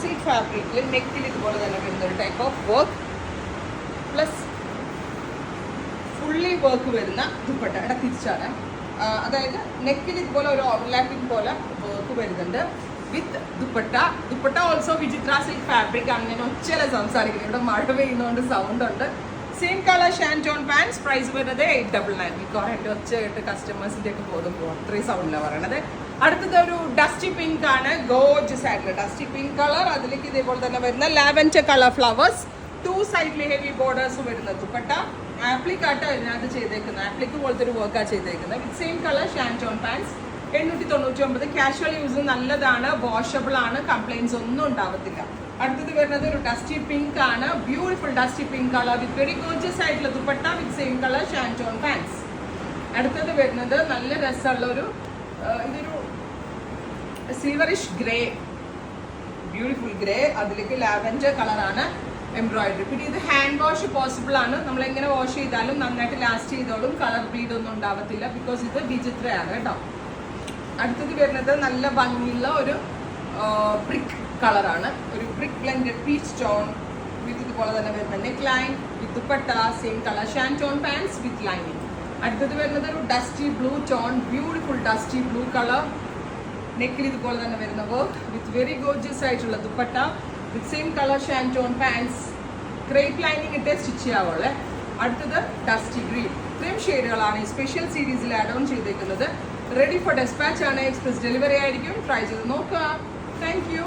Silk ഫാബ്രിക്കിൽ നെക്കിൽ ഇതുപോലെ തന്നെ വരുന്ന ഒരു type of work plus fully work വരുന്ന ദുപ്പട്ട. തിരിച്ചാണ്, അതായത് നെക്കിൽ ഇതുപോലെ ഒരു ഓവർലാപ്പിംഗ് പോലെ വർക്ക് വരുന്നുണ്ട് with dupatta. Dupatta also Vichitra silk fabric ആണ്. ഞാൻ ഒച്ചല സംസാരിക്കുന്നത്, ഇവിടെ മഴ പെയ്യുന്നതുകൊണ്ട് സൗണ്ട് ഉണ്ട്. Same colour shantoon pants. Price വരുന്നത് 899. മിക്കവാറും എൻ്റെ ഒച്ച കേട്ട് കസ്റ്റമേഴ്സിൻ്റെ ഒക്കെ ബോധം പോകും, അത്രയും സൗണ്ടിലാണ് പറയണത്. അടുത്തത് ഒരു ഡസ്റ്റി പിങ്ക് ആണ്, ഗോർജിയസ് ആയിട്ടുള്ള ഡസ്റ്റി പിങ്ക് കളർ. അതിലേക്ക് ഇതേപോലെ തന്നെ വരുന്ന ലാവൻഡർ കളർ ഫ്ലവേഴ്സ്, 2 സൈഡിൽ ഹെവി ബോർഡേഴ്സ് വരുന്ന ദുപ്പട്ട. ആപ്ലിക്കാട്ടോ ഇതിനകത്ത് ചെയ്തേക്കുന്നത്, ആപ്ലിക്ക് പോലത്തെ ഒരു വർക്കാണ് ചെയ്തേക്കുന്നത്. With same colour shantoon pants. 899. Casual use നല്ലതാണ്, വാഷബിൾ ആണ്, കംപ്ലൈൻസ് ഒന്നും ഉണ്ടാവത്തില്ല. അടുത്തത് വരുന്നത് ഒരു ഡസ്റ്റി പിങ്ക് ആണ്, beautiful dusty pink colour with very gorgeous ആയിട്ടുള്ള dupatta with same colour shantoon pants. അടുത്തത് വരുന്നത് നല്ല രസമുള്ള ഒരു ഇതൊരു സിൽവറിഷ് ഗ്രേ, ബ്യൂട്ടിഫുൾ ഗ്രേ. അതിലേക്ക് ലാവൻഡർ കളറാണ് എംബ്രോയിഡറി. പിന്നെ ഇത് ഹാൻഡ് വാഷ് പോസിബിൾ ആണ്, നമ്മൾ എങ്ങനെ വാഷ് ചെയ്താലും നന്നായിട്ട് ലാസ്റ്റ് ചെയ്തോളും, കളർ ബ്ലീഡ് ഒന്നും ഉണ്ടാവത്തില്ല, ബിക്കോസ് ഇത് വിചിത്രയാണ് കേട്ടോ. അടുത്തത് വരുന്നത് നല്ല ഭംഗിയുള്ള ഒരു ബ്രിക്ക് കളറാണ്, ഒരു brick blended peach tone with ഇതുപോലെ തന്നെ വരുന്ന neckline with dupatta, same colour shantoon pants with lining. അടുത്തത് വരുന്നത് ഒരു dusty blue tone, beautiful dusty blue colour. നെക്കിൽ ഇതുപോലെ തന്നെ വരുന്ന വർക്ക് വിത്ത് വെരി ഗോർജിയസ് ആയിട്ടുള്ള dupatta with same colour shantoon pants. Crepe lining ഇട്ടേ സ്റ്റിച്ച് ചെയ്യാവുള്ളേ. അടുത്തത് ഡസ്റ്റി ഗ്രീൻ. ഇത്രയും ഷെയ്ഡുകളാണ് ഈ സ്പെഷ്യൽ സീരീസിൽ ആഡ് ഓൺ ചെയ്തേക്കുന്നത്. റെഡി ഫോർ ഡെസ്പാച്ച് ആണ്, എക്സ്പ്രസ് ഡെലിവറി ആയിരിക്കും. ട്രൈ ചെയ്ത് നോക്കുക. Thank you.